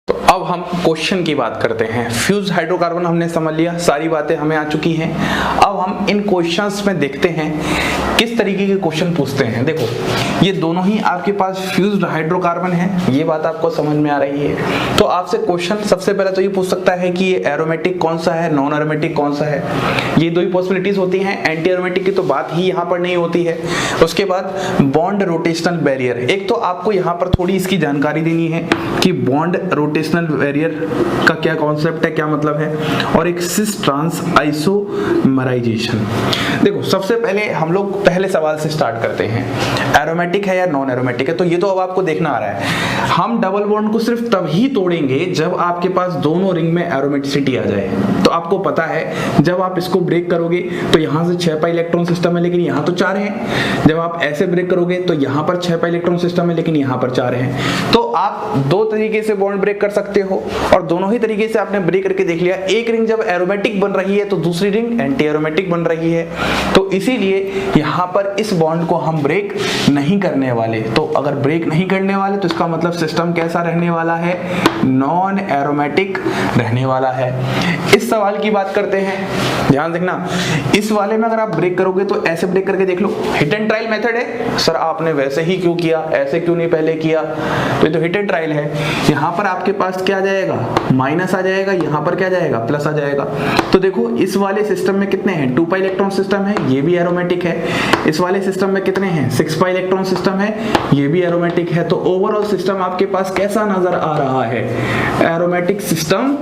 तो अब हम क्वेश्चन की बात करते हैं। फ्यूज हाइड्रोकार्बन हमने समझ लिया, सारी बातें हमें आ चुकी हैं। अब हम इन क्वेश्चंस में देखते हैं किस तरीके के क्वेश्चन पूछते हैं। देखो ये दोनों ही आपके पास फ्यूज्ड हाइड्रोकार्बन है, ये बात आपको समझ में आ रही है। तो आपसे क्वेश्चन सबसे पहले तो ये पूछ सकता है कि ये एरोमेटिक कौन सा है, नॉन एरोमेटिक कौन सा है। ये दो ही पॉसिबिलिटीज होती हैं, एंटी एरोमेटिक की तो बात ही यहाँ पर नहीं होती है। उसके बाद बॉन्ड रोटेशनल बैरियर, एक तो आपको यहाँ पर थोड़ी इसकी जानकारी देनी है कि बॉन्ड रोटेशनल बैरियर का क्या कॉन्सेप्ट है, क्या मतलब है, और एक सिस ट्रांस आइसोमराइजेशन। देखो सबसे पहले हम लोग पहले सवाल से स्टार्ट करते हैं, एरोमेटिक है या नॉन एरोमेटिक है। तो ये तो अब आपको देखना आ रहा है। हम डबल बॉन्ड को सिर्फ तभी तोड़ेंगे जब आपके पास दोनों रिंग में एरोमेटिसिटी आ जाए। तो आपको पता है जब आप इसको ब्रेक करोगे तो यहाँ से 6 पाई इलेक्ट्रॉन सिस्टम है लेकिन यहाँ तो 4 हैं। जब आप ऐसे ब्रेक करोगे तो यहाँ पर 6 पाई इलेक्ट्रॉन सिस्टम है लेकिन यहाँ पर 4 हैं। तो आप दो तरीके से बॉन्ड ब्रेक कर सकते हो और दोनों ही तरीके से आपने ब्रेक करके देख लिया। एक रिंग जब एरोमेटिक बन रही है तो दूसरी रिंग एंटी एरोमेटिक बन रही है। तो इसीलिए यहाँ पर इस बॉन्ड को हम ब्रेक नहीं करने वाले। तो अगर ब्रेक नहीं करने वाले तो इसका मतलब सिस्टम कैसा रहने वाला है, नॉन एरोमेटिक रहने वाला है। इस सवाल की बात करते हैं, ध्यान देखना। इस वाले में अगर आप ब्रेक करोगे तो ऐसे ब्रेक करके देख लो, हिट एंड ट्रायल मेथड है। सर आपने वैसे ही क्यों किया, ऐसे क्यों नहीं पहले किया? तो ये तो हिट एंड ट्रायल है। यहाँ पर आपके पास क्या जाएगा, माइनस आ जाएगा, यहाँ पर क्या जाएगा, प्लस आ जाएगा। तो देखो इस वाले सिस्टम में कितने हैं, 2 पाई इलेक्ट्रॉन सिस्टम है, ये भी एरोमेटिक है। इस वाले सिस्टम में कितने हैं, 6 पाई इलेक्ट्रॉन सिस्टम है, ये भी एरोमेटिक है। तो ओवरऑल सिस्टम आपके पास कैसा नजर आ रहा है, एरोमेटिक सिस्टम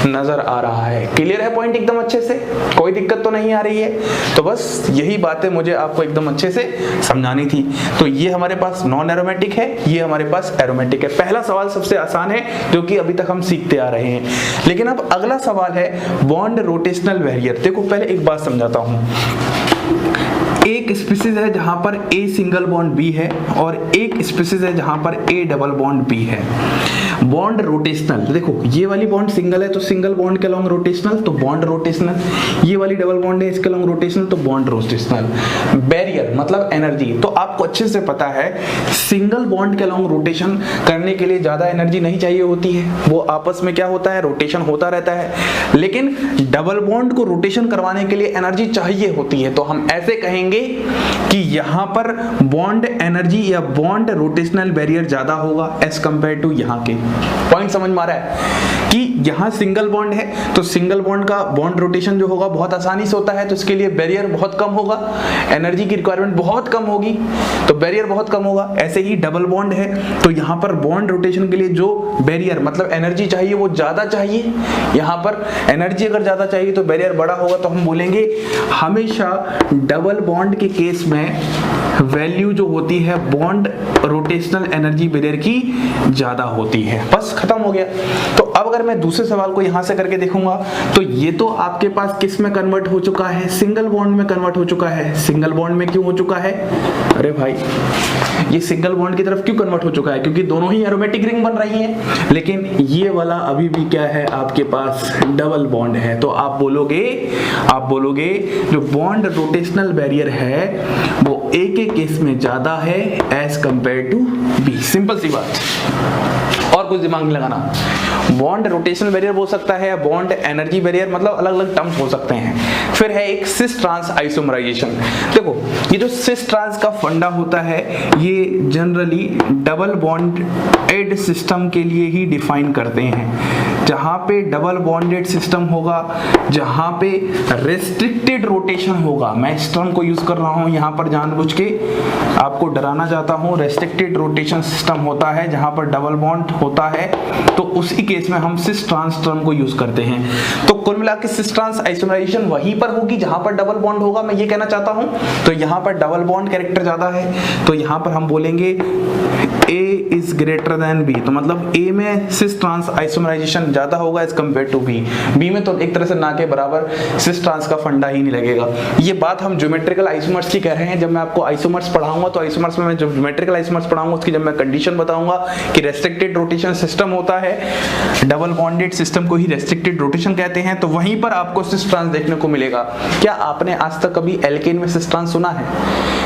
नजर आ रहा है। क्लियर है पॉइंट एकदम अच्छे से, कोई दिक्कत तो नहीं आ रही है। तो बस यही बातें मुझे आपको एकदम अच्छे से समझानी थी। तो ये हमारे पास नॉन एरोमेटिक है, ये हमारे पास एरोमेटिक है। पहला सवाल सबसे आसान है जो कि अभी तक हम सीखते आ रहे हैं। लेकिन अब अगला सवाल है बॉन्ड रोटेशनल बैरियर। देखो पहले एक बात समझाता हूं, एक स्पीसीज है जहां पर A सिंगल बॉन्ड B है और एक स्पीसीज है जहां पर A डबल बॉन्ड B है। बॉन्ड रोटेशनल, देखो ये वाली बॉन्ड सिंगल है तो सिंगल बॉन्ड के लॉन्ग रोटेशनल, तो बॉन्ड रोटेशनल। ये वाली डबल बॉन्ड है इसके लॉन्ग रोटेशनल, तो बॉन्ड रोटेशनल। बैरियर मतलब एनर्जी, तो आपको अच्छे से पता है सिंगल बॉन्ड के लॉन्ग रोटेशन करने के लिए ज्यादा एनर्जी नहीं चाहिए होती है, वो आपस में क्या होता है, रोटेशन होता रहता है। लेकिन डबल बॉन्ड को रोटेशन करवाने के लिए एनर्जी चाहिए होती है। तो हम ऐसे कहेंगे कि यहां पर बॉन्ड एनर्जी या बॉन्ड रोटेशनल बैरियर ज्यादा होगा एज कंपेयर टू यहां के। पॉइंट समझ में आ रहा है कि यहां सिंगल बॉन्ड है तो सिंगल बॉन्ड का बॉन्ड रोटेशन जो होगा बहुत आसानी से होता है, तो इसके लिए बैरियर बहुत कम होगा, एनर्जी की रिक्वायरमेंट बहुत कम होगी, तो बैरियर बहुत कम होगा। ऐसे ही डबल बॉन्ड है तो यहां पर बॉन्ड रोटेशन के लिए जो बैरियर मतलब एनर्जी चाहिए वो ज्यादा चाहिए। यहां पर एनर्जी अगर ज्यादा चाहिए तो बैरियर बड़ा होगा। तो हम बोलेंगे हमेशा डबल बॉन्ड के केस में वैल्यू जो होती है बॉन्ड रोटेशनल एनर्जी बैरियर की ज्यादा होती है। बस खत्म हो गया। तो अब अगर मैं दूसरे सवाल को यहां से करके देखूंगा तो ये तो आपके पास किस में कन्वर्ट हो चुका है, सिंगल बॉन्ड में कन्वर्ट हो चुका है। सिंगल बॉन्ड में क्यों हो चुका है, अरे भाई ये सिंगल बॉन्ड की तरफ क्यों कन्वर्ट हो चुका है, क्योंकि दोनों ही एरोमेटिक रिंग बन रही हैं। लेकिन ये वाला अभी भी क्या है, आपके पास डबल बॉन्ड है। तो आप बोलोगे जो बॉन्ड रोटेशनल बैरियर है वो A के केस में ज्यादा है as compare to B। Simple सी बात, और कुछ दिमाग नहीं लगाना। बॉन्ड रोटेशनल बैरियर बोल सकता है, बॉन्ड एनर्जी बैरियर, मतलब अलग अलग टर्म्स हो सकते हैं। फिर है एक सिस ट्रांस आइसोमराइजेशन। देखो ये जो सिस ट्रांस का फंडा होता है ये जनरली डबल बॉन्डेड सिस्टम के लिए ही डिफाइन करते हैं। जहां पे डबल बॉन्डेड सिस्टम होगा, जहां पे रेस्ट्रिक्टेड रोटेशन होगा, मैं इस टर्म को यूज कर रहा हूं यहां पर जानबूझ के आपको डराना चाहता हूं। रेस्ट्रिक्टेड रोटेशन सिस्टम होता है जहां पर डबल बॉन्ड होता है, तो उसी केस में हम सिस ट्रांस टर्म को यूज करते हैं। तो कुल मिलाकर सिस ट्रांस आइसोमराइजेशन वहीं पर होगी जहां पर डबल बॉन्ड होगा, मैं ये कहना चाहता हूं। तो यहां पर डबल बॉन्ड कैरेक्टर ज्यादा है, तो यहां पर हम बोलेंगे A is greater than B। तो मतलब A में सिस ट्रांस आइसोमराइजेशन ज्यादा होगा as compare to B। B में तो एक तरह से ना के बराबर सिस ट्रांस का फंडा ही नहीं लगेगा। ये बात हम ज्योमेट्रिकल आइसोमर्स की कह रहे हैं। जब मैं आपको आइसोमर्स पढ़ाऊंगा तो आइसोमर्स में मैं जो ज्योमेट्रिकल आइसोमर्स पढ़ाऊंगा उसकी जब मैं कंडीशन बताऊंगा कि रेस्ट्रिक्टेड रोटेशन सिस्टम होता है, डबल बॉन्डेड सिस्टम को ही रेस्ट्रिक्टेड रोटेशन कहते हैं, तो वहीं पर आपको सिस ट्रांस देखने को मिलेगा। क्या आपने आज तक कभी एल्केन में सिस ट्रांस सुना है?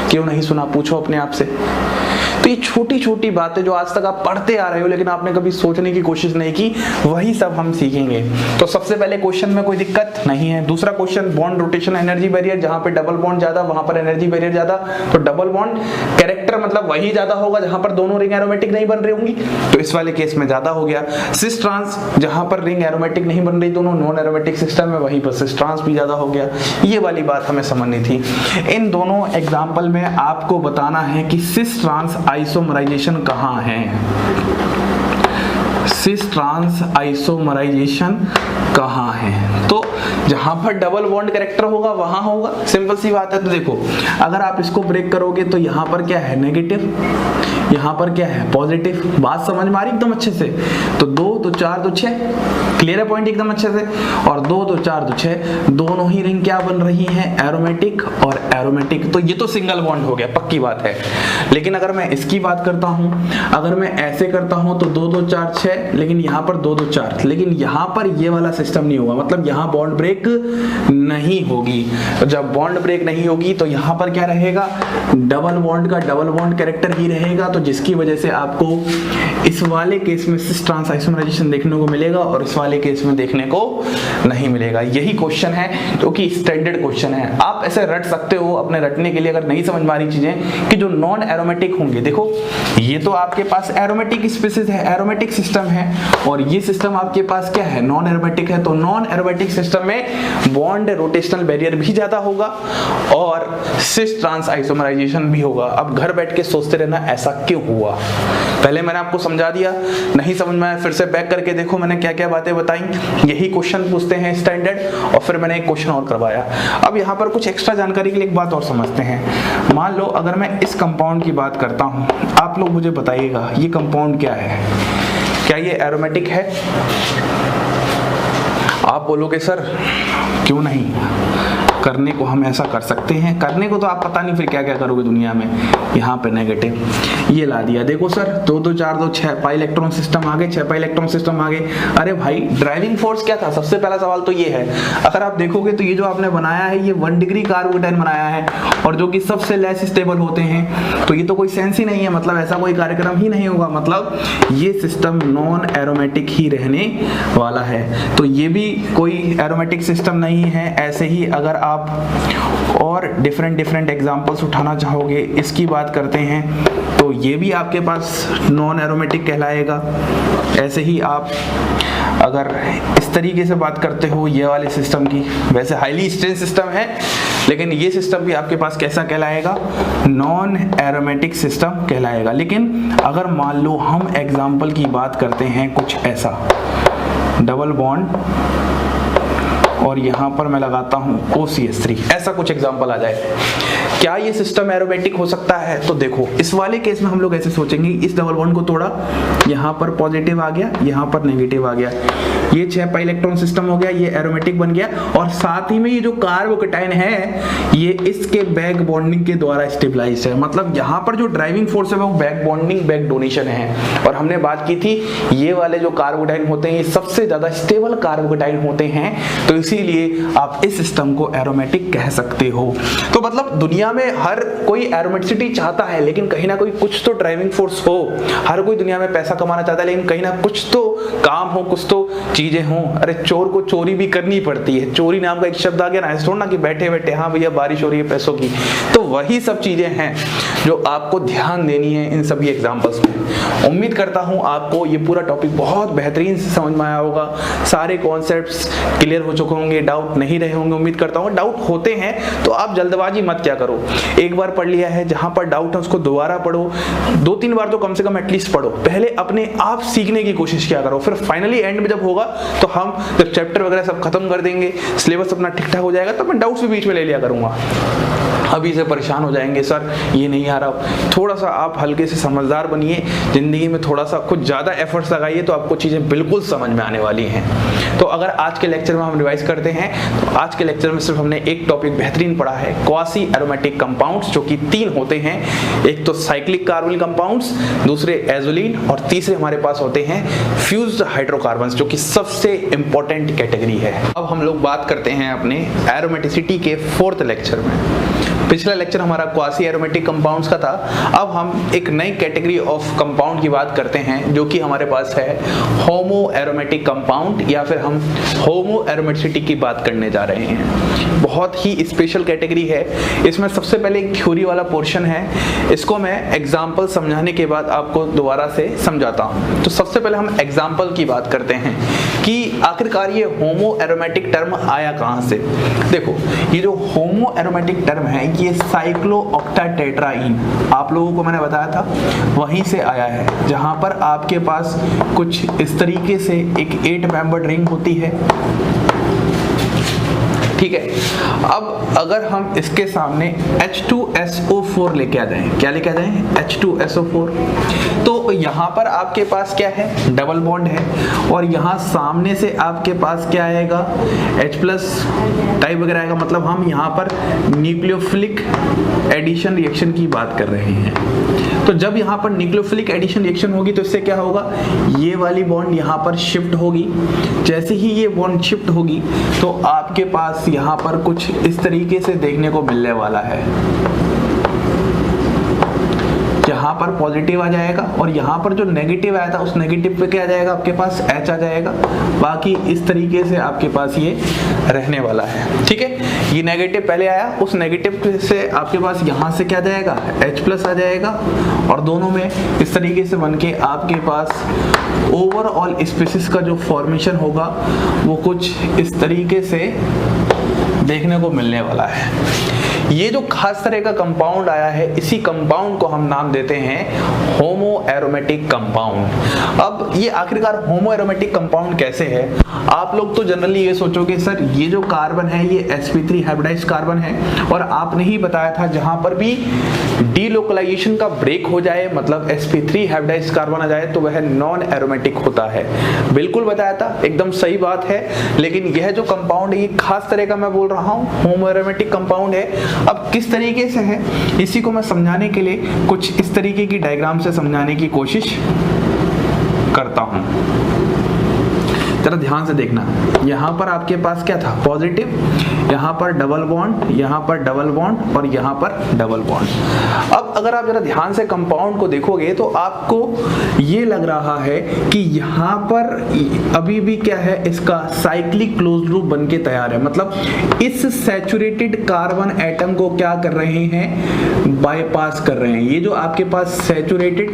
क्यों नहीं सुना, पूछो अपने आप से। तो ये छोटी छोटी बातें जो आज तक आप पढ़ते आ रहे हो लेकिन आपने कभी सोचने की कोशिश नहीं की, वही सब हम सीखेंगे। तो सबसे पहले क्वेश्चन में कोई दिक्कत नहीं है। दूसरा question, bond rotation energy barrier, जहां पे डबल बॉन्ड ज्यादा वहां पर एनर्जी बैरियर ज्यादा, तो डबल बॉन्ड कैरेक्टर मतलब वही ज्यादा होगा जहां पर दोनों रिंग एरोमेटिक नहीं बन रही होंगी, तो इस वाले केस में ज्यादा हो गया। सिस ट्रांस, जहां पर रिंग एरोमेटिक नहीं बन रही, दोनों नॉन एरोमेटिक सिस्टम में, वहीं पर सिस ट्रांस भी ज्यादा हो गया। ये वाली बात हमें समझनी थी। इन दोनों एग्जाम्पल में आपको बताना है कि सिस ट्रांस आइसोमराइजेशन कहां है। सिस ट्रांस आइसोमराइजेशन कहां है, तो जहां पर डबल बॉन्ड कैरेक्टर होगा वहां होगा, सिंपल सी बात है। तो देखो अगर आप इसको ब्रेक करोगे तो यहां पर क्या है, नेगेटिव, यहां पर क्या है, पॉजिटिव। बात समझ में आ रही एकदम अच्छे से। तो 2 तो 4 तो 6, क्लियर है पॉइंट एकदम अच्छे से। और 2 तो 4 तो 6, दोनों ही रिंग क्या बन रही है, एरोमेटिक और एरोमेटिक। तो ये तो सिंगल बॉन्ड हो गया, पक्की बात है। लेकिन अगर मैं इसकी बात करता हूं, अगर मैं ऐसे करता हूं तो 2 2 4 6, लेकिन यहां पर 2 2 4, लेकिन यहां पर ये वाला सिस्टम नहीं होगा, मतलब यहां बॉन्ड ब्रेक नहीं होगी। जब बॉन्ड ब्रेक नहीं होगी तो यहां पर क्या रहेगा, डबल बॉन्ड का डबल बॉन्ड कैरेक्टर ही रहेगा। तो जिसकी वजह से आपको इस वाले केस में सिस ट्रांस आइसोमराइजेशन देखने को मिलेगा और इस वाले केस में देखने को नहीं मिलेगा। यही क्वेश्चन है जो कि स्टैंडर्ड क्वेश्चन है। आप ऐसे रट सकते हो अपने रटने के लिए, अगर नहीं समझ में आ रही चीजें, कि जो नॉन एरोमेटिक होंगे, देखो ये तो आपके पास एरोमेटिक स्पीसीज है, एरोमेटिक सिस्टम है, और ये सिस्टम आपके पास क्या है, नॉन एरोमेटिक है। तो नॉन एरोमेटिक सिस्टम में बॉन्ड रोटेशनल बैरियर भी ज्यादा होगा और सिस ट्रांस आइसोमराइजेशन भी होगा। अब घर बैठ के सोचते रहना ऐसा क्यों हुआ, पहले मैंने आपको समझा दिया, नहीं समझ में आया फिर से बैक करके देखो मैंने क्या क्या बातें बताई। यही क्वेश्चन पूछते हैं स्टैंडर्ड, और फिर मैंने एक क्वेश्चन और करवाया। अब यहाँ पर कुछ एक्स्ट्रा जानकारी के लिए एक बात और समझते हैं। मान लो अगर मैं इस कंपाउंड की बात करता हूँ, आप लोग मुझे बताइएगा ये कंपाउंड क्या है, क्या ये एरोमेटिक है? आप बोलोगे सर क्यों नहीं, करने को हम ऐसा कर सकते हैं, करने को तो आप पता नहीं फिर क्या क्या करोगे दुनिया में। यहाँ पे नेगेटिव ये ला दिया, देखो सर 2 2 4 2 6 पाई इलेक्ट्रॉन सिस्टम आ गए, 6 पाई इलेक्ट्रॉन सिस्टम आ गए। अरे भाई ड्राइविंग फोर्स क्या था, सबसे पहला सवाल तो ये है। अगर आप देखोगे तो ये जो आपने बनाया है ये 1 डिग्री कार्बोकेटाइन बनाया है, और जो कि सबसे लेस स्टेबल होते हैं, तो ये तो कोई सेंस ही नहीं है, मतलब ऐसा कोई कार्यक्रम ही नहीं होगा, मतलब ये सिस्टम नॉन एरोमेटिक ही रहने वाला है। तो ये भी कोई एरोमेटिक सिस्टम नहीं है। ऐसे ही अगर आप और डिफरेंट एग्जांपल्स उठाना चाहोगे, इसकी बात करते हैं तो ये भी आपके पास नॉन एरोमेटिक कहलाएगा। ऐसे ही आप अगर इस तरीके से बात करते हो ये वाले सिस्टम की, वैसे हाईली स्ट्रेन सिस्टम है लेकिन ये सिस्टम भी आपके पास कैसा कहलाएगा, नॉन एरोमेटिक सिस्टम कहलाएगा। लेकिन अगर मान लो हम एग्जांपल की बात करते हैं कुछ ऐसा, डबल बॉन्ड और यहां पर मैं लगाता हूं OCH3, ऐसा कुछ एग्जांपल आ जाए, क्या ये सिस्टम एरोमेटिक हो सकता है? तो देखो इस वाले केस में हम लोग ऐसे सोचेंगे, इस डबल बॉन्ड को तोड़ा, यहाँ पर पॉजिटिव आ गया, यहाँ पर नेगेटिव आ गया, ये 6 पाई इलेक्ट्रॉन सिस्टम हो गया, ये एरोमेटिक बन गया, और साथ ही में ये जो कार्बोकेटाइन है ये इसके बैक बॉन्डिंग के द्वारा स्टेबलाइज है। मतलब यहाँ पर जो ड्राइविंग फोर्स है वो बैक बॉन्डिंग, बैक डोनेशन है। और हमने बात की थी ये वाले जो कार्बोकेटाइन होते हैं ये सबसे ज्यादा स्टेबल कार्बोकेटाइन होते हैं, तो इसीलिए आप इस सिस्टम को एरोमेटिक कह सकते हो। तो मतलब दुनिया में हर कोई एरोमेटिसिटी चाहता है, लेकिन कहीं ना कोई कुछ तो ड्राइविंग फोर्स हो। हर कोई दुनिया में पैसा कमाना चाहता है, लेकिन कहीं ना कुछ तो काम हो, कुछ तो चीजें हों। अरे चोर को चोरी भी करनी पड़ती है, चोरी नाम का एक शब्द आ गया ना, ऐसा थोड़ा ना कि बैठे बैठे हाँ भैया बारिश हो रही है पैसों की। तो वही सब चीजें हैं जो आपको ध्यान देनी है इन सभी एग्जाम्पल्स में। उम्मीद करता हूं आपको ये पूरा टॉपिक बहुत बेहतरीन से समझ में आया होगा, सारे कॉन्सेप्ट्स क्लियर हो चुके होंगे, डाउट नहीं रहे होंगे। उम्मीद करता हूं डाउट होते हैं तो आप जल्दबाजी मत क्या करो, एक बार पढ़ लिया है, जहां पर डाउट है उसको दोबारा पढ़ो, 2-3 बार तो कम से कम एटलीस्ट पढ़ो। पहले अपने आप सीखने की कोशिश किया करो, फिर फाइनली एंड में जब होगा तो हम जब चैप्टर वगैरह सब खत्म कर देंगे, सिलेबस अपना ठीक ठाक हो जाएगा, तो मैं डाउट्स भी बीच में ले लिया करूंगा। अभी से परेशान हो जाएंगे सर ये नहीं आ रहा, थोड़ा सा आप हल्के से समझदार बनिए, जिंदगी में थोड़ा सा कुछ ज्यादा एफर्ट्स लगाइए तो आपको चीजें बिल्कुल समझ में आने वाली हैं। तो अगर आज के लेक्चर में हम रिवाइज करते हैं तो आज के लेक्चर में सिर्फ हमने एक टॉपिक बेहतरीन पढ़ा है, क्वासी एरोमेटिक कंपाउंड्स, जो कि 3 होते हैं। एक तो साइक्लिक कार्बोनिल कंपाउंड्स, दूसरे एजोलीन, और तीसरे हमारे पास होते हैं फ्यूज्ड हाइड्रोकार्बन्स, जो कि सबसे इंपॉर्टेंट कैटेगरी है। अब हम लोग बात करते हैं अपने एरोमेटिसिटी के 4th लेक्चर में। पिछला लेक्चर हमारा क्वासी एरोमेटिक कंपाउंड्स का था। अब हम एक नई कैटेगरी ऑफ कंपाउंड की बात करते हैं जो कि हमारे पास है होमो एरोमेटिक कंपाउंड, या फिर हम होमो एरोमेटिसिटी की बात करने जा रहे हैं। बहुत ही स्पेशल कैटेगरी है। इसमें सबसे पहले एक थ्योरी वाला पोर्शन है, इसको मैं एग्जाम्पल समझाने के बाद आपको दोबारा से समझाता हूँ। तो सबसे पहले हम एग्जाम्पल की बात करते हैं कि आखिरकार ये होमो एरोमेटिक टर्म आया कहाँ से। देखो, ये जो होमो एरोमेटिक टर्म है ये साइक्लोऑक्टाटेट्राईन, आप लोगों को मैंने बताया था वहीं से आया है, जहां पर आपके पास कुछ इस तरीके से एक 8 मेंबर्ड रिंग होती है। ठीक है, अब अगर हम इसके सामने H2SO4 लेके आ जाएं, क्या लेके आ जाएं? H2SO4, तो यहाँ पर आपके पास क्या है? डबल बॉन्ड है, और यहाँ सामने से आपके पास क्या आएगा? H+ टाइप वगैरह आएगा। मतलब हम यहाँ पर न्यूक्लियोफिलिक एडिशन रिएक्शन की बात कर रहे हैं। तो जब यहाँ पर न्यूक्लियोफिलिक एडिशन रिएक्शन होगी तो इससे क्या होगा? ये वाली बॉन्ड यहाँ पर शिफ्ट होगी। जैसे ही ये बॉन्ड शिफ्ट होगी तो आपके पास यहाँ पर कुछ इस तरीके से देखने को मिलने वाला है। यहाँ पर पॉजिटिव आ जाएगा और यहाँ पर जो नेगेटिव आया था उस नेगेटिव पे क्या आ जाएगा? आपके पास H आ जाएगा। बाकी इस तरीके से आपके पास ये रहने वाला है। ठीक है, ये नेगेटिव पहले आया, उस नेगेटिव से आपके पास यहाँ से क्या आ जाएगा? H+ आ जाएगा, और दोनों में इस तरीके से बन के आपके पास ओवरऑल स्पीशीज का जो फॉर्मेशन होगा वो कुछ इस तरीके से देखने को मिलने वाला है। ये जो खास तरह का कंपाउंड आया है, इसी कंपाउंड को हम नाम देते हैं होमो एरोमेटिक कंपाउंड। अब ये आखिरकार होमो एरोमेटिक कंपाउंड कैसे है? आप लोग तो जनरली ये सोचोगे सर ये जो कार्बन है ये sp3 हाइब्रिडाइज्ड कार्बन है, और आपने ही बताया था जहां पर भी डीलोकलाइजेशन का ब्रेक हो जाए, मतलब sp3 हाइब्रिडाइज्ड कार्बन आ जाए, तो वह नॉन एरोमेटिक होता है। बिल्कुल बताया था, एकदम सही बात है। लेकिन यह जो कंपाउंड है ये खास तरह का मैं बोल रहा हूँ होमो एरोमेटिक कंपाउंड है। अब किस तरीके से है इसी को मैं समझाने के लिए कुछ इस तरीके की डायग्राम से समझाने की कोशिश करता हूं। जरा ध्यान से देखना, यहाँ पर आपके पास क्या था? पॉजिटिव, यहाँ पर डबल बॉन्ड, यहाँ पर डबल बॉन्ड, और यहाँ पर डबल बॉन्ड। अब अगर आप जरा ध्यान से कंपाउंड को देखोगे तो आपको ये लग रहा है कि यहाँ पर अभी भी क्या है? इसका साइक्लिक क्लोज लूप बन के तैयार है। मतलब इस सैचुरेटेड कार्बन एटम को क्या कर रहे हैं? बाईपास कर रहे हैं। ये जो आपके पास सैचुरेटेड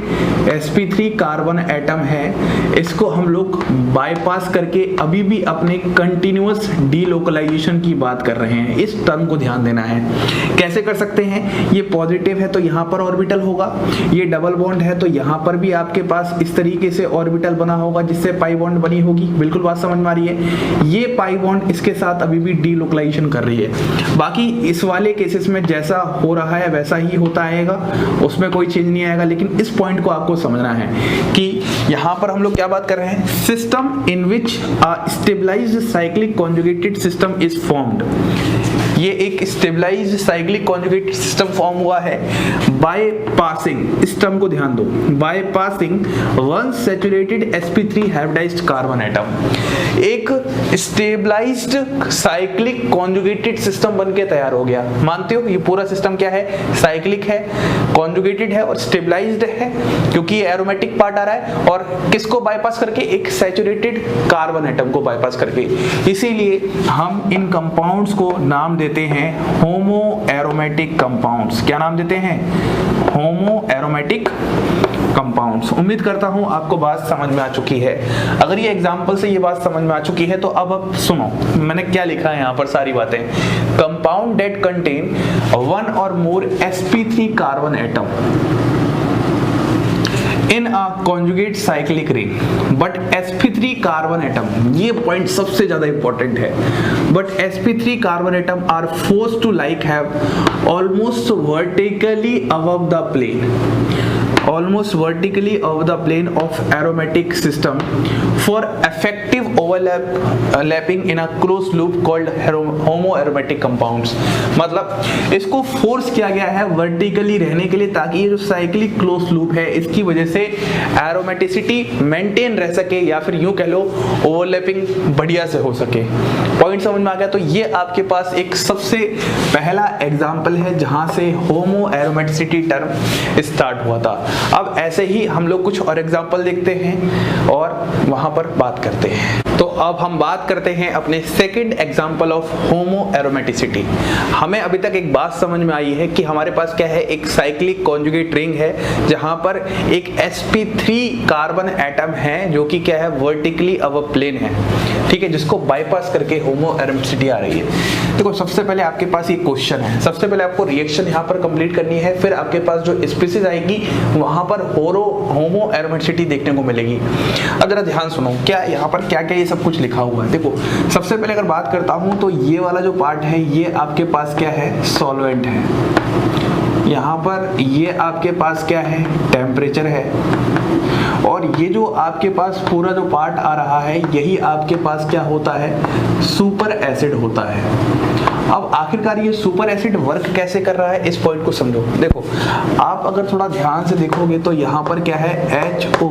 sp3 कार्बन एटम है इसको हम लोग बाईपास करके अभी भी अपने कंटिन्यूअस डीलोकलाइजेशन की बात कर रहे हैं। इस टर्म को ध्यान देना है। कैसे कर सकते हैं? ये पॉजिटिव है तो यहाँ पर ऑर्बिटल होगा, ये डबल बॉन्ड है तो यहाँ पर भी आपके पास इस तरीके से ऑर्बिटल बना होगा जिससे पाई बॉन्ड बनी होगी। बिल्कुल बात समझ में आ रही है? ये पाई बॉन्ड इसके साथ अभी भी डीलोकलाइजेशन कर रही है। बाकी इस वाले केसेस में जैसा हो रहा है वैसा ही होता आएगा, उसमें कोई चेंज नहीं आएगा। लेकिन इस पॉइंट को आपको समझना है कि यहाँ पर हम लोग क्या बात कर रहे हैं? System in which a stabilized cyclic conjugated system is formed। ये एक stabilized cyclic conjugated system form हुआ है बाय पासिंग, इस टर्म को ध्यान दो, by passing one saturated sp3 hybridized carbon atom. एक स्टेबलाइज्ड साइक्लिक कॉन्जुगेटेड सिस्टम बनके तैयार हो गया। मानते हो? ये पूरा सिस्टम क्या है? साइक्लिक है, कॉन्जुगेटेड है और स्टेबलाइज्ड है, क्योंकि ये एरोमेटिक पार्ट आ रहा है। और किसको बाईपास करके? एक सैचुरेटेड कार्बन एटम को बाईपास करके। इसीलिए हम इन कंपाउंड्स को नाम देते हैं होमो एरोमेटिक कंपाउंड्स। क्या नाम देते हैं? होमो एरोमेटिक कंपाउंड्स। उम्मीद करता हूं आपको बात समझ में आ चुकी है। अगर ये एग्जांपल से ये बात समझ में आ चुकी है तो अब सुनो मैंने क्या लिखा है यहाँ पर सारी बातें। कंपाउंड दैट कंटेन वन और मोर sp3 carbon atom in a conjugate cyclic ring but sp3 carbon atom, ये पॉइंट सबसे ज्यादा इंपॉर्टेंट है, but sp3 carbon atom are forced to like have almost vertically above the plane almost vertically over the plane of aromatic system for effective overlapping in a closed loop called homoaromatic compounds। मतलब इसको force किया गया है vertically रहने के लिए ताकि ये जो साइक्लिक क्लोज लूप है इसकी वजह से एरोमेटिसिटी मेंटेन रह सके या फिर यूं कह लो ओवरलैपिंग बढ़िया से हो सके। पॉइंट समझ में आ गया? तो ये आपके पास एक सबसे पहला एग्जांपल है जहां से होमो एरोमेटिसिटी टर्म स्टार्ट हुआ था। अब ऐसे ही हम लोग कुछ और एग्जांपल देखते हैं और वहां पर बात करते हैं। तो अब हम बात करते हैं अपने second example of homo aromaticity. हमें अभी तक एक बात समझ में आई है कि हमारे पास क्या है, एक साइक्लिक कॉन्जुगेट रिंग है जहां पर एक sp3 कार्बन एटम है जो कि क्या है वर्टिकली अबव प्लेन है, ठीक है, जिसको बाईपास करके होमो एरोमेटिसिटी आ रही है। देखो सबसे पहले आपके पास ये क्वेश्चन है, सबसे पहले आपको रिएक्शन यहाँ पर कंप्लीट करनी है, फिर आपके पास जो स्पीसीज आएगी वहां पर होमो एरोमेटिसिटी देखने को मिलेगी। अब जरा ध्यान सुनो, क्या यहाँ पर क्या क्या ये सब कुछ लिखा हुआ है। देखो सबसे पहले अगर बात करता हूं तो ये वाला जो पार्ट है ये आपके पास क्या है, सॉल्वेंट है। यहाँ पर ये आपके पास क्या है, टेम्परेचर है। और ये जो आपके पास पूरा जो पार्ट आ रहा है यही आपके पास क्या होता है, सुपर एसिड होता है। अब आखिरकार ये सुपर एसिड वर्क कैसे कर रहा है इस पॉइंट को समझो। देखो आप अगर थोड़ा ध्यान से देखोगे तो यहाँ पर क्या है, HO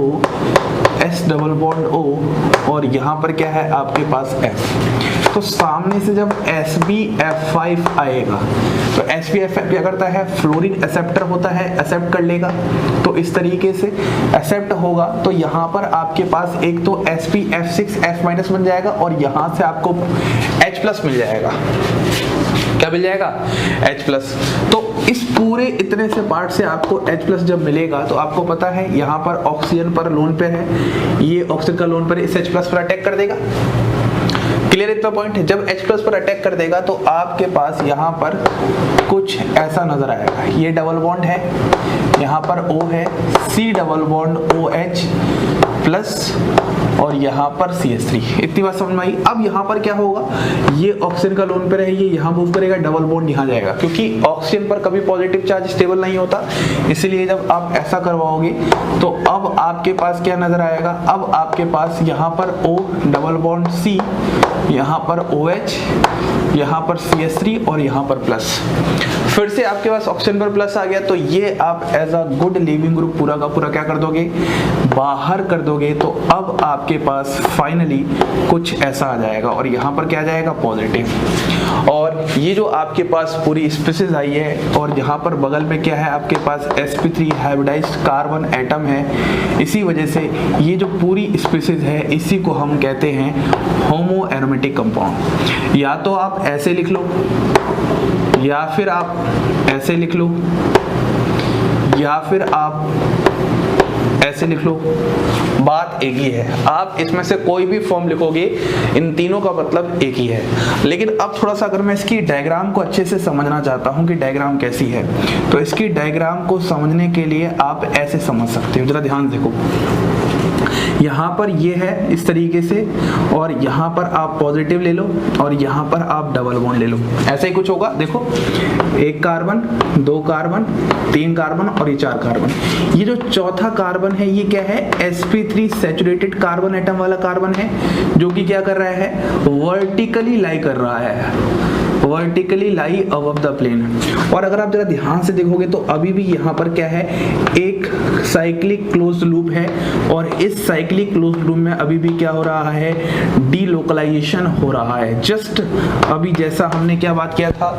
S double bond O और यहाँ पर क्या है आपके पास F। तो सामने से जब SbF5 आएगा तो SbF5 क्या करता है, फ्लोरीन एक्सेप्टर होता है, एक्सेप्ट कर लेगा। तो इस तरीके से एक्सेप्ट होगा तो यहाँ पर आपके पास एक तो SbF6F- बन जाएगा और यहाँ से आपको H+ मिल जाएगा। क्या मिल जाएगा, H+। तो इस पूरे इतने से पार्ट से आपको H+ जब मिलेगा तो आपको पता है यहाँ पर ऑक्सीजन पर लोन पेयर है, ये ऑक्सीजन का लोन पेयर इस H+ पर अटैक कर देगा। क्लियर इतना पॉइंट है? जब H+ पर अटैक कर देगा तो आपके पास यहाँ पर कुछ ऐसा नजर आएगा, ये डबल बॉन्ड है, यहाँ पर O है, C double bond OH plus और यहाँ पर CH3। इतनी बात समझ में आई? अब यहाँ पर क्या होगा, ये ऑक्सीजन का लोन पेयर है, ये यहाँ मूव करेगा, डबल बॉन्ड यहाँ जाएगा, क्योंकि ऑक्सीजन पर कभी पॉजिटिव चार्ज स्टेबल नहीं होता, इसलिए जब आप ऐसा करवाओगे तो अब आपके पास क्या नजर आएगा, अब आपके पास यहाँ पर O डबल बॉन्ड C, यहाँ पर OH, यहाँ पर CH3 और यहाँ पर प्लस। फिर से आपके पास ऑक्सीजन पर प्लस आ गया तो ये आप as a good leaving group पूरा का पूरा क्या कर दोगे, बाहर कर दोगे। तो अब आपके पास फाइनली कुछ ऐसा आ जाएगा और यहाँ पर क्या जाएगा, पॉजिटिव। और ये जो आपके पास पूरी स्पीसीज आई है और यहाँ पर बगल में क्या है आपके पास sp3 हाइब्रिडाइज्ड कार्बन एटम है, इसी वजह से ये जो पूरी स्पीसीज है इसी को हम कहते हैं होमो एरोमेटिक कंपाउंड। या तो आप ऐसे लिख लो या फिर आप ऐसे लिख लो या फिर आप ऐसे लिख लो, बात एक ही है। आप इसमें से कोई भी फॉर्म लिखोगे इन तीनों का मतलब एक ही है। लेकिन अब थोड़ा सा अगर मैं इसकी डायग्राम को अच्छे से समझना चाहता हूं कि डायग्राम कैसी है, तो इसकी डायग्राम को समझने के लिए आप ऐसे समझ सकते हो। जरा ध्यान देखो, यहाँ पर ये है इस तरीके से और यहाँ पर आप पॉजिटिव ले लो और यहाँ पर आप डबल बॉन्ड ले लो, ऐसे ही कुछ होगा। देखो एक कार्बन, दो कार्बन, तीन कार्बन और ये चार कार्बन। ये जो चौथा कार्बन है ये क्या है, sp3 सैचुरेटेड कार्बन एटम वाला कार्बन है जो कि क्या कर रहा है, वर्टिकली लाई कर रहा है, vertically lie above the plane. और अगर आप जरा ध्यान से देखोगे तो अभी भी यहाँ पर क्या है, एक साइक्लिक क्लोज लूप है और इस साइक्लिक क्लोज लूप में अभी भी क्या हो रहा है, डीलोकलाइजेशन हो रहा है। जस्ट अभी जैसा हमने क्या बात किया था,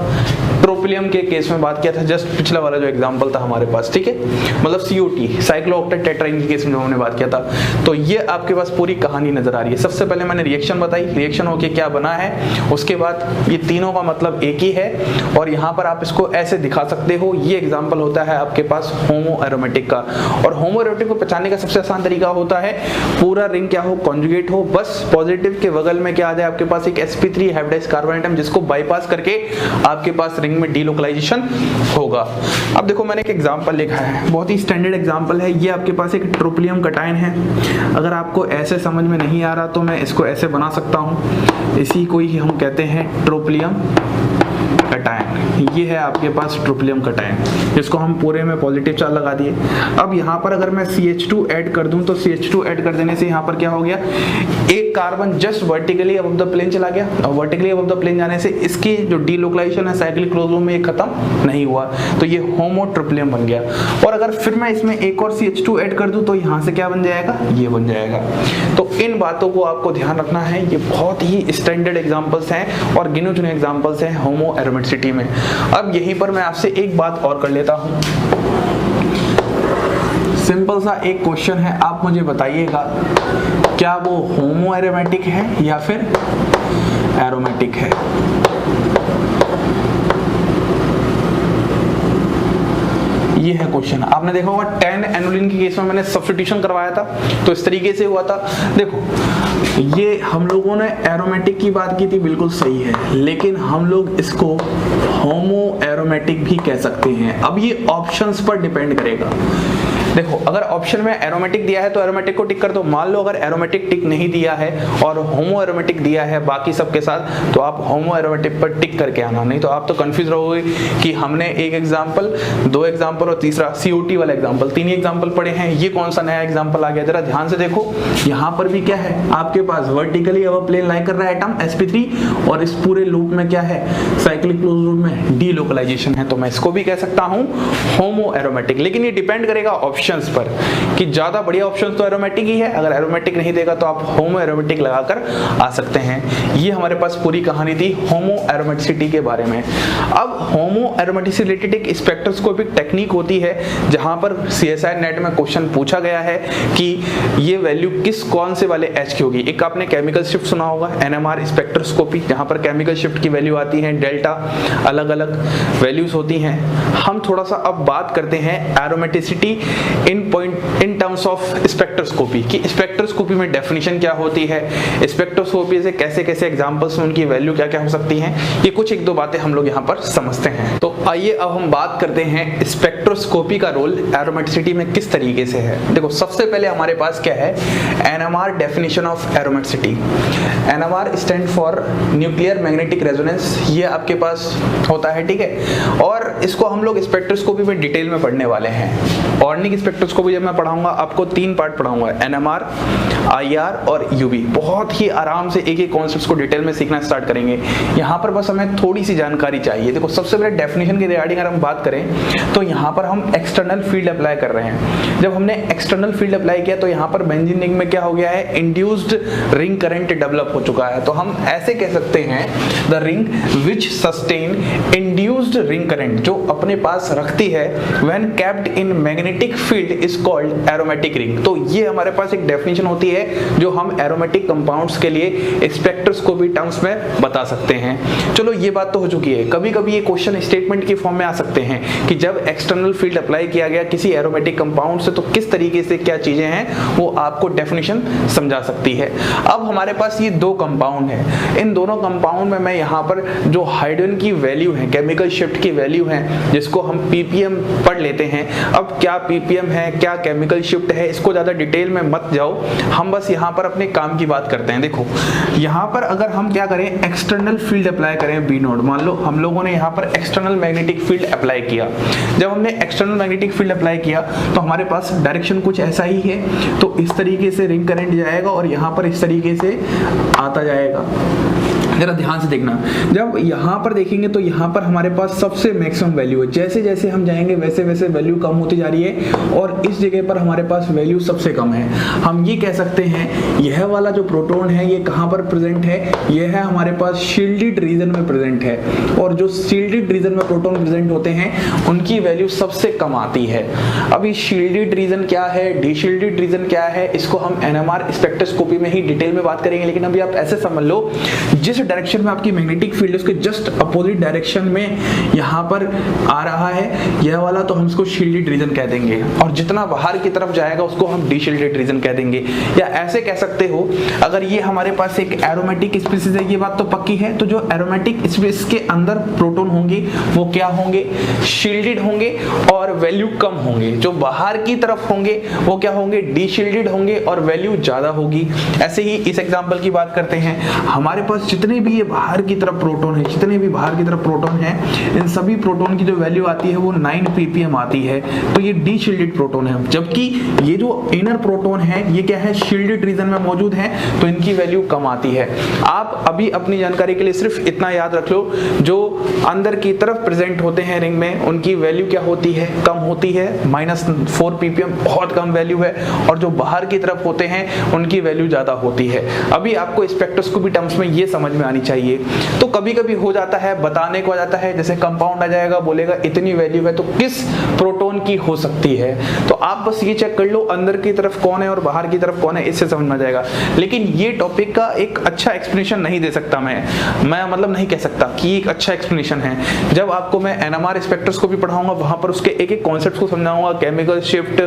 ट्रोपिलियम के केस में बात किया था, जस्ट पिछला वाला जो एग्जांपल था हमारे पास, ठीक है, मतलब COT साइक्लोऑक्टेट टेट्राइन के केस में हमने बात किया था। तो ये आपके पास पूरी कहानी नजर आ रही है। सबसे पहले मैंने रिएक्शन बताई, रिएक्शन होके क्या बना है, उसके बाद ये तीनों का मतलब एक ही है और यहाँ पर आप इसको ऐसे दिखा सकते हो। ये एग्जांपल होता है आपके पास होमो एरोमेटिक का। और होमो एरोमेटिक को पहचानने का सबसे आसान तरीका होता है पूरा रिंग क्या हो, कॉन्जुगेट हो, बस पॉजिटिव के बगल में क्या आ जाए आपके पास एक sp3 हाइब्रिडाइज्ड कार्बन एटम, जिसको बाईपास करके आपके पास रिंग में डीलोकलाइजेशन होगा। अब देखो मैंने एक एग्जांपल लिखा है, बहुत ही स्टैंडर्ड एग्जांपल है। ये आपके पास एक ट्रोपिलियम कटायन है। अगर आपको ऐसे समझ में नहीं आ रहा तो मैं इसको ऐसे बना सकता हूँ, इसी को ही हम कहते हैं ट्रोपिलियम कटायन, ये है आपके पास ट्रोपिलियम कटायन, जिसको हम पूरे में पॉजिटिव चार्ज लगा दिए। अब यहाँ पर अगर मैं CH2 ऐड कर दूं तो CH2 ऐड कर देने से यहाँ पर क्या हो गया, एक carbon just vertically above the plane चला गया, और वर्टिकली अबव द प्लेन जाने से इसकी जो डीलोकलाइजेशन है साइक्लिक क्लोज्ड में ये खत्म नहीं हुआ, तो ये होमो ट्रिप्लियम बन गया। और अगर फिर मैं इसमें एक और CH2 ऐड कर दूं तो यहाँ से क्या बन जाएगा, ये बन जाएगा। तो इन बातों को आपको ध्यान रखना है, ये बहुत ही स्टैंडर्ड एग्जांपल्स हैं और गिने चुने एग्जांपल्स हैं होमो एरोमेटिसिटी में। अब यहीं पर मैं आपसे एक बात और कर लेता हूं, सिंपल सा एक क्वेश्चन है, आप मुझे बताइएगा क्या वो होमो एरोमेटिक है या फिर एरोमेटिक है। ये है क्वेश्चन। आपने देखा होगा 10 एनुलिन के केस में मैंने सब्स्टिट्यूशन करवाया था, तो इस तरीके से हुआ था। देखो ये हम लोगों ने एरोमेटिक की बात की थी, बिल्कुल सही है, लेकिन हम लोग इसको होमो एरोमेटिक भी कह सकते हैं। अब ये ऑप्शंस पर डिपेंड करेगा। देखो अगर ऑप्शन में एरोमेटिक दिया है तो एरोमेटिक को टिक कर दो। मान लो अगर एरोमेटिक टिक नहीं दिया है और होमो एरोमेटिक दिया है बाकी सब के साथ, तो आप होमो एरोमेटिक पर टिक करके आना, नहीं तो आप तो कंफ्यूज रहोगे कि हमने एक एग्जांपल, दो एग्जांपल और तीसरा COT वाला एग्जांपल, तीन एग्जांपल पढ़े हैं, ये कौन सा नया एग्जांपल आ गया। जरा ध्यान से देखो, यहाँ पर भी क्या है आपके पास वर्टिकली अबव प्लेन लाई कर रहा है एटम sp3, और इस पूरे लूप में क्या है, साइक्लिक क्लोज्ड लूप में डीलोकलाइजेशन है, तो मैं इसको भी कह सकता हूँ होमो एरोमेटिक। लेकिन ये डिपेंड करेगा ऑप्शंस पर कि ज्यादा बढ़िया ऑप्शन तो एरोमेटिक ही है, अगर एरोमेटिक नहीं देगा तो आप होमो एरोमेटिक लगाकर आ सकते हैं। ये हमारे पास पूरी कहानी थी होमो एरोमेटिसिटी के बारे में। अब होमो एरोमेटिसिटी रिलेटेड एक स्पेक्ट्रोस्कोपिक टेक्निक होती है, जहां पर CSI नेट में क्वेश्चन पूछा गया है कि ये वैल्यू किस कौन से वाले H की होगी। एक आपने केमिकल शिफ्ट सुना होगा, NMR स्पेक्ट्रोस्कोपी, जहां पर केमिकल शिफ्ट की वैल्यू आती है डेल्टा, अलग अलग वैल्यूज होती हैं। हम थोड़ा सा अब बात करते हैं aromaticity in terms of spectroscopy कि स्पेक्ट्रोस्कोपी में डेफिनेशन क्या होती है, स्पेक्ट्रोस्कोपी से कैसे कैसे एग्जांपल्स में उनकी वैल्यू क्या क्या हो सकती हैं, ये कुछ एक दो बातें हम लोग यहाँ पर समझते हैं। तो आइए अब हम बात करते हैं स्पेक्ट्रोस्कोपी का रोल एरोमेटिसिटी में किस तरीके से है। देखो सबसे पहले हमारे पास क्या है, NMR definition of aromaticity. NMR stand for nuclear magnetic resonance, ये आपके पास होता है, ठीक है। और इसको हम लोग स्पेक्ट्रोस्कोपी में डिटेल में पढ़ने वाले हैं। ऑर्निक स्पेक्ट्रोस्कोपी जब मैं पढ़ाऊंगा आपको 3 पार्ट पढ़ाऊंगा, NMR, IR और UV। बहुत ही आराम से एक एक कॉन्सेप्ट्स को डिटेल में सीखना स्टार्ट करेंगे। यहाँ पर बस हमें थोड़ी सी जानकारी चाहिए। देखो सबसे पहले डेफिनेशन के रिगार्डिंग अगर हम बात करें तो यहाँ पर हम एक्सटर्नल फील्ड अप्लाई कर रहे हैं। जब हमने एक्सटर्नल फील्ड अप्लाई किया तो यहाँ पर बेंजीन रिंग में क्या हो गया है, इंड्यूस्ड रिंग करंट डेवलप हो चुका है। तो हम ऐसे कह सकते हैं the ring which sustain induced ring current, जो अपने पास रखती है when kept in magnetic field is called aromatic ring. तो ये हमारे पास एक डेफिनेशन होती है जो हम एरोमेटिक कंपाउंड्स के लिए स्पेक्ट्रोस्कोपी टर्म्स में बता सकते हैं। चलो ये बात तो हो चुकी है। कभी कभी ये क्वेश्चन स्टेटमेंट की फॉर्म में आ सकते हैं कि जब एक्सटर्नल फील्ड अप्लाई किया गया किसी एरोमेटिक कंपाउंड से तो किस तरीके से क्या चीजें हैं वो आपको डेफिनेशन समझा सकती है। अब हमारे पास ये दो कंपाउंड है, इन दोनों कंपाउंड में मैं यहाँ पर जो हाइड्रोजन की वैल्यू है, केमिकल शिफ्ट की वैल्यू है, जिसको हम ppm पढ़ लेते हैं। अब क्या ppm है, क्या केमिकल शिफ्ट है, इसको ज्यादा डिटेल में मत जाओ, हम बस यहाँ पर अपने काम की बात करते हैं। देखो यहाँ पर अगर हम क्या करें, एक्सटर्नल फील्ड अप्लाई करें B नोड, मान लो हम लोगों ने यहाँ पर एक्सटर्नल मैग्नेटिक फील्ड अप्लाई किया। जब हमने एक्सटर्नल मैग्नेटिक फील्ड अप्लाई किया तो हमारे पास डायरेक्शन कुछ ऐसा ही है, तो इस तरीके से रिंग करंट जाएगा और यहाँ पर इस तरीके से आता जाएगा। जरा ध्यान से देखना, जब यहाँ पर देखेंगे तो यहाँ पर हमारे पास सबसे मैक्सिमम वैल्यू है, जैसे जैसे हम जाएंगे वैसे वैसे वैल्यू कम होती जा रही है और इस जगह पर हमारे पास वैल्यू सबसे कम है। हम ये कह सकते हैं यह वाला जो प्रोटॉन है ये कहाँ पर प्रेजेंट है, यह है हमारे पास शील्डेड रीजन में प्रेजेंट है, और जो शील्डेड रीजन में प्रोटॉन प्रेजेंट होते हैं उनकी वैल्यू सबसे कम आती है। अभी शील्डेड रीजन क्या है, डीशील्डेड रीजन क्या है, इसको हम NMR स्पेक्ट्रोस्कोपी में ही डिटेल में बात करेंगे। लेकिन अभी आप ऐसे समझ लो, जिस डायरेक्शन में आपकी मैग्नेटिक फील्ड उसके जस्ट अपोजिट डायरेक्शन में यहाँ पर आ रहा है यह वाला, तो हम इसको शील्डेड रीजन कह देंगे, और जितना बाहर की तरफ जाएगा उसको हम डीशील्डेड रीजन कह देंगे। या ऐसे कह सकते हो, अगर ये हमारे पास एक एरोमेटिक स्पीशीज है, ये बात तो पक्की है, तो जो एरोमेटिक स्पीशीज के अंदर प्रोटॉन होंगे वो क्या होंगे, शील्डेड होंगे और वैल्यू कम होंगे। जो बाहर की तरफ होंगे वो क्या होंगे, डीशील्डेड होंगे और वैल्यू ज्यादा होगी। ऐसे ही इस एग्जांपल की बात करते हैं, हमारे पास जितने जितने भी ये बाहर की तरफ प्रोटॉन है, जितने भी बाहर की तरफ प्रोटॉन है, इन सभी प्रोटॉन की जो वैल्यू आती है वो 9 ppm आती है। तो ये डीशील्डेड प्रोटॉन है, जबकि ये जो इनर प्रोटॉन है ये क्या है, शील्डेड रीजन में मौजूद है, तो इनकी वैल्यू कम आती है। आप अभी अपनी जानकारी के लिए सिर्फ इतना याद रख लो, जो अंदर की तरफ प्रेजेंट होते हैं रिंग में उनकी वैल्यू क्या होती है, कम होती है, -4 ppm बहुत कम वैल्यू है, और जो बाहर की तरफ होते हैं उनकी वैल्यू ज्यादा होती है। अभी आपको स्पेक्ट्रोस्कोपी टर्म्स में ये समझ में आनी चाहिए। तो कभी कभी हो जाता है, बताने को आ जाता है, जैसे कंपाउंड आ जाएगा, बोलेगा इतनी वैल्यू है तो किस प्रोटॉन की हो सकती है, तो आप बस ये चेक कर लो अंदर की तरफ कौन है और बाहर की तरफ कौन है, इससे समझ में आ जाएगा। लेकिन ये टॉपिक का एक अच्छा एक्सप्लेनेशन नहीं दे सकता मैं मतलब नहीं कह सकता कि एक अच्छा एक्सप्लेनेशन है। जब आपको मैं एनएमआर स्पेक्ट्रोस्कोपी पढ़ाऊंगा वहां पर उसके एक एक कॉन्सेप्ट को समझाऊंगा, chemical shift,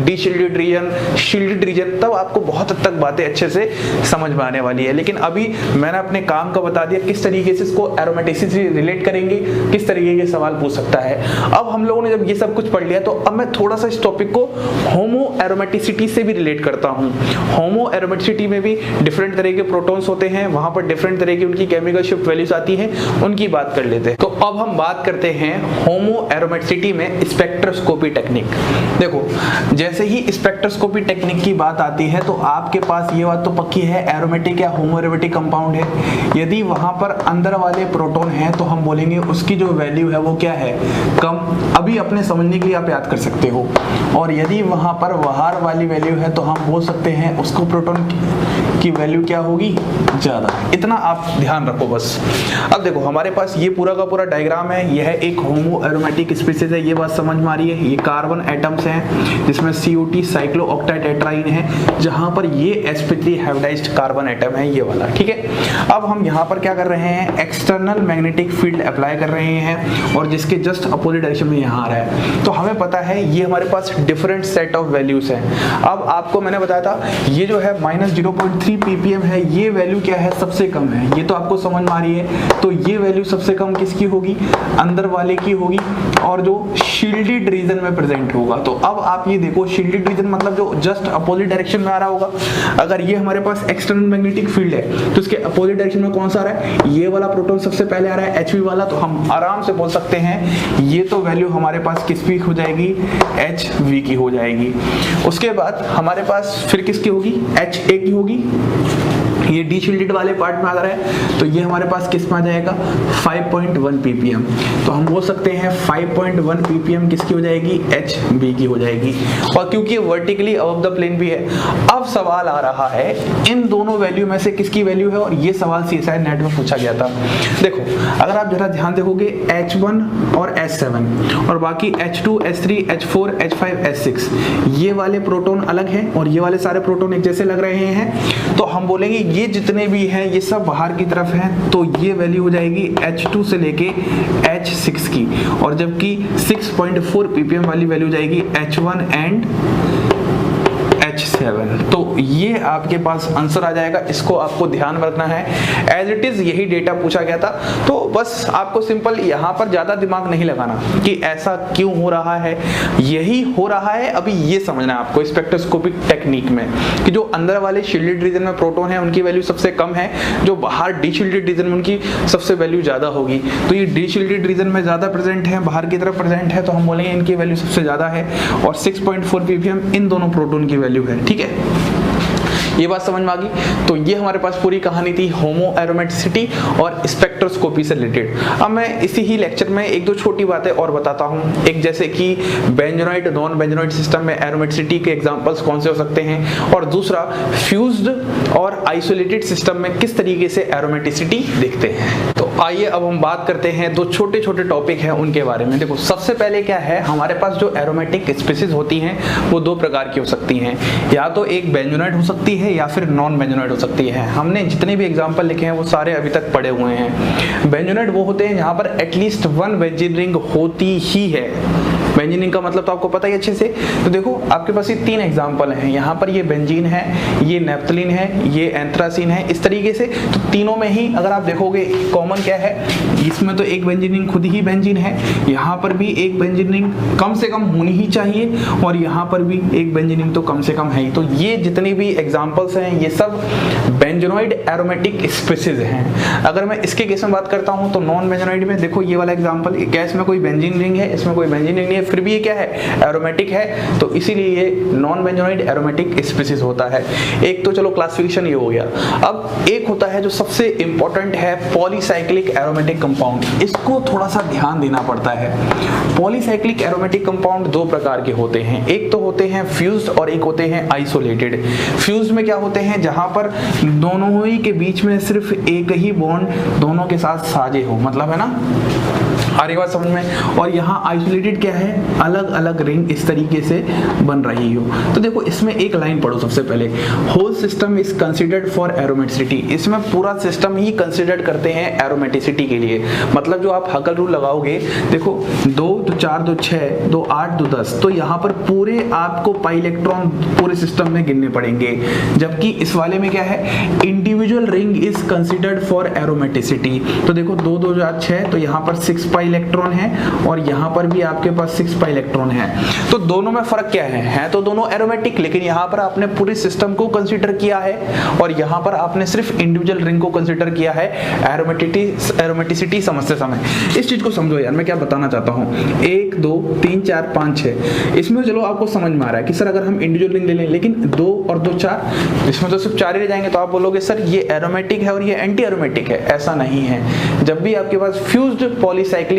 deshielded region, shielded region, तब आपको बहुत हद तक बातें अच्छे से समझ में आने वाली है। लेकिन अभी मैंने अपने काम का बता दिया किस तरीके से इसको एरोमेटिसिटी से रिलेट करेंगे, किस तरीके के सवाल पूछ सकता है। अब हम लोगों ने जब ये सब कुछ पढ़ लिया तो अब मैं थोड़ा सा इस टॉपिक को होमो एरोमेटिसिटी से भी रिलेट करता हूँ। होमो एरोमेटिसिटी में भी डिफरेंट तरह के प्रोटॉन्स होते हैं, वहां पर डिफरेंट तरह की उनकी केमिकल शिफ्ट वैल्यूज आती है, उनकी बात कर लेते हैं। तो अब हम बात करते हैं होमो एरोमेटिसिटी में स्पेक्ट्रोस्कोपी टेक्निक। देखो जैसे ही स्पेक्ट्रोस्कोपी टेक्निक की बात आती है तो आपके पास ये बात तो पक्की है, एरोमेटिक या होमो एरोमेटिक कंपाउंड है। यदि वहां पर अंदर वाले प्रोटॉन है तो हम बोलेंगे उसकी जो वैल्यू है वो क्या है, कम। अभी अपने समझने के लिए आप याद कर सकते हो। और यदि वहां पर बाहर वाली वैल्यू है तो हम बोल सकते हैं उसको प्रोटॉन की वैल्यू क्या होगी, ज्यादा। इतना आप ध्यान रखो बस। अब देखो हमारे पास ये पूरा का पूरा डायग्राम है, यह एक होमो एरोमेटिक स्पीशीज है, ये बात समझ में आ रही है। ये कार्बन एटम्स हैं जिसमें CO2 साइक्लोऑक्टाइड टेट्राईन है, जहां पर ये sp3 हाइब्रिडाइज्ड कार्बन एटम है, ये वाला, ठीक है। अब हम यहाँ पर क्या कर रहे हैं, एक्सटर्नल मैग्नेटिक फील्ड अप्लाई कर रहे हैं, और जिसके जस्ट अपोजिट डायरेक्शन में यहाँ आ रहा है। तो हमें पता है ये हमारे पास डिफरेंट सेट ऑफ वैल्यूज हैं। अब आपको मैंने बताया था ये जो है -0.3 ppm है, ये वैल्यू क्या है, सबसे कम है। ये तो आपको समझ में आ रही है। तो ये वैल्यू सबसे कम किसकी होगी, अंदर वाले की होगी, और जो शील्डेड रीजन में प्रेजेंट होगा। तो अब आप ये देखो, शील्डेड रीजन मतलब जो जस्ट अपोजिट डायरेक्शन में आ रहा होगा। अगर ये हमारे पास एक्सटर्नल मैग्नेटिक फील्ड है तो इसके अपोजिट डायरेक्शन में कौन सा आ रहा है, ये वाला प्रोटॉन सबसे पहले आ रहा है, Hv वाला। तो हम आराम से बोल सकते हैं ये तो वैल्यू हमारे पास किसकी हो जाएगी, Hv की हो जाएगी। उसके बाद हमारे पास फिर किसकी होगी, Ha की होगी। ये डीशील्डेड वाले पार्ट में आ रहा है, तो ये हमारे पास किस में आ जाएगा, 5.1 ppm। तो हम बोल सकते हैं 5.1 ppm किसकी हो जाएगी, Hb की हो जाएगी। और क्योंकि वर्टिकली अबव द प्लेन भी है, अब सवाल आ रहा है इन दोनों वैल्यू में से किसकी वैल्यू है, और ये सवाल CSIR नेट में पूछा गया था। देखो अगर आप जरा ध्यान देखोगे, H1 और H7 और बाकी H2, H3, H4, H5, H6 ये वाले प्रोटॉन अलग हैं और ये वाले सारे प्रोटॉन एक जैसे लग रहे हैं। तो हम बोलेंगे ये जितने भी हैं ये सब बाहर की तरफ हैं, तो ये वैल्यू हो जाएगी H2 से लेके H6 की, और जबकि 6.4 ppm वाली वैल्यू जाएगी H1 एंड H7। तो ये आपके पास आंसर आ जाएगा, इसको आपको ध्यान रखना है। एज इट इज यही डेटा पूछा गया था, तो बस आपको सिंपल यहाँ पर ज्यादा दिमाग नहीं लगाना कि ऐसा क्यों हो रहा है, यही हो रहा है। अभी ये समझना है आपको स्पेक्ट्रोस्कोपिक टेक्निक में कि जो अंदर वाले शील्डेड रीजन में प्रोटॉन है उनकी वैल्यू सबसे कम है, जो बाहर डीशील्डेड रीजन में उनकी सबसे वैल्यू ज्यादा होगी। तो ये डीशील्डेड रीजन में ज्यादा प्रेजेंट है, बाहर की तरफ प्रेजेंट है, तो हम बोलेंगे इनकी वैल्यू सबसे ज्यादा है, और 6.4 ppm इन दोनों प्रोटॉन की वैल्यू है, ठीक है। ये बात समझ में आ गई। तो ये हमारे पास पूरी कहानी थी होमो एरोमेटिसिटी और स्पेक्ट्रोस्कोपी से रिलेटेड। अब मैं इसी ही लेक्चर में एक दो छोटी बातें और बताता हूँ। एक जैसे कि बेंजोनाइट नॉन बेंजोनाइट सिस्टम में एरोमेटिसिटी के एग्जांपल्स कौन से हो सकते हैं, और दूसरा फ्यूज्ड और आइसोलेटेड सिस्टम में किस तरीके से एरोमेटिसिटी देखते हैं। तो आइए अब हम बात करते हैं, दो छोटे छोटे टॉपिक हैं उनके बारे में। देखो सबसे पहले क्या है, हमारे पास जो एरोमेटिक स्पीशीज होती हैं वो दो प्रकार की हो सकती हैं, या तो एक बेंजोनाइट हो सकती है या फिर नॉन बेंजोनाइट हो सकती है। हमने जितने भी एग्जांपल लिखे हैं वो सारे अभी तक पढ़े हुए हैं। बेंजोनाइट वो होते हैं जहां पर एटलीस्ट 1 बेंजीन रिंग होती ही है। बेंजीन रिंग का मतलब तो आपको पता ही अच्छे से। तो देखो आपके पास ये 3 एग्जांपल हैं, यहाँ पर ये बेंजीन है, ये नेप्थलीन है, ये एंथ्रासीन है, इस तरीके से। तो तीनों में ही अगर आप देखोगे कॉमन क्या है, इसमें तो एक बेंजीन रिंग खुद ही बेंजीन है, यहाँ पर भी एक बेंजीन रिंग कम से कम होनी ही चाहिए, और यहाँ पर भी एक बेंजीन रिंग तो कम से कम है ही। तो ये जितने भी एग्जांपल्स हैं ये सब बेंजोनॉइड एरोमेटिक स्पीसीज हैं। अगर मैं इसके केस में बात करता हूं तो नॉन बेंजोनॉइड में देखो ये वाला एग्जांपल, क्या इसमें कोई बेंजीन रिंग है, इसमें कोई बेंजीन रिंग नहीं है, फिर भी ये क्या है, एरोमेटिक है, तो इसीलिए ये नॉन बेंजोनॉइड एरोमेटिक स्पीसीज होता है। एक तो चलो क्लासिफिकेशन ये हो गया। अब एक होता है जो सबसे इंपॉर्टेंट है, पॉलीसाइक्लिक एरोमेटिक कंपाउंड। इसको थोड़ा सा ध्यान देना पड़ता है। पॉलीसाइक्लिक एरोमेटिक कंपाउंड दो प्रकार के होते हैं, एक तो होते हैं फ्यूज्ड और एक होते हैं आइसोलेटेड। फ्यूज्ड में क्या होते हैं, जहां पर दोनों ही के बीच में सिर्फ एक ही बॉन्ड दोनों के साथ साझे हो, मतलब है ना, आ रही बात समझ में। और यहाँ आइसोलेटेड क्या है, अलग अलग रिंग इस तरीके से बन रही हो। तो देखो इसमें एक लाइन पढ़ो सबसे पहले, whole system is considered for aromaticity. इसमें पूरा सिस्टम ही कंसिडर करते हैं एरोमेटिसिटी के लिए। मतलब जो आप हकल रूल लगाओगे, देखो 2 तो 4 2 6 2 8 2 10, तो यहाँ पर पूरे आपको पाई इलेक्ट्रॉन पूरे सिस्टम में गिनने पड़ेंगे। जबकि इस वाले में क्या है, individual ring is considered for aromaticity. तो देखो 2 2 4 6, तो यहाँ पर 6 पाई इलेक्ट्रॉन है और यहाँ पर भी आपके पास 6 पाई इलेक्ट्रॉन है। तो दोनों में फर्क क्या है तो दोनों एरोमेटिक, लेकिन यहाँ पर आपने पूरे सिस्टम को कंसीडर किया है और यहाँ पर आपने सिर्फ इंडिविजुअल रिंग को कंसीडर किया है एरोमेटिसिटी समझते समय। इस चीज को समझो यार, मैं क्या बताना चाहता हूँ। 1 2 3 4 5 6, इसमें चलो आपको समझ में आ रहा है कि सर अगर हम इंडिविजुअल रिंग ले लें, लेकिन 2 और 2 4, इसमें तो सिर्फ 4 ही रह जाएंगे, तो आप बोलोगे सर ये एरोमेटिक है और ये एंटी एरोमेटिक है। ऐसा नहीं है। जब भी आपके पास फ्यूज्ड पॉलीसाइक्लिक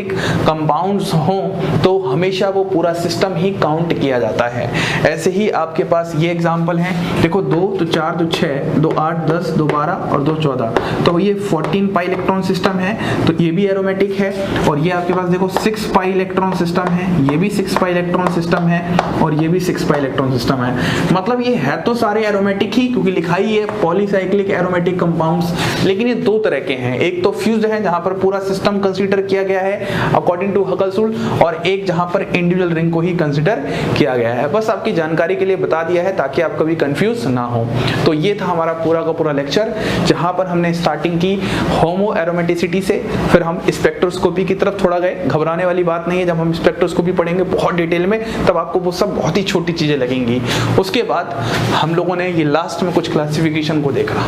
कंपाउंड्स हों तो हमेशा वो पूरा सिस्टम ही काउंट किया जाता है। ऐसे ही आपके पास ये एग्जांपल है, देखो 2 तो 4 तो 6 2 8 10 2 12 और 2 14, तो ये 14 पाई इलेक्ट्रॉन सिस्टम है, तो ये भी एरोमेटिक है। और ये आपके पास देखो 6 पाई इलेक्ट्रॉन सिस्टम है, ये भी 6 पाई इलेक्ट्रॉन सिस्टम है और ये भी 6 पाई इलेक्ट्रॉन सिस्टम है। मतलब ये है तो सारे एरोमेटिक ही, क्योंकि लिखा ही है पॉलीसाइक्लिक एरोमेटिक कंपाउंड्स। लेकिन ये दो तरह के हैं, एक तो फ्यूज्ड है जहां पर पूरा सिस्टम कंसीडर किया गया है अकॉर्डिंग टू हकल्स रूल, और एक जहां पर इंडिविजुअल रिंग को ही कंसीडर किया गया है। बस आपकी जानकारी के लिए बता दिया है ताकि आप कभी कंफ्यूज ना हो। तो ये था हमारा पूरा का पूरा लेक्चर, जहां पर हमने स्टार्टिंग की होमो एरोमेटिसिटी से, फिर हम स्पेक्ट्रोस्कोपी की तरफ थोड़ा गए। घबराने वाली बात नहीं है, जब हम स्पेक्ट्रोस्कोपी पढ़ेंगे बहुत डिटेल में तब आपको वो सब बहुत ही छोटी चीजें लगेंगी। उसके बाद हम लोगों ने ये लास्ट में कुछ क्लासिफिकेशन को देखा।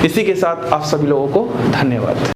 इसी के साथ आप सभी लोगों को धन्यवाद।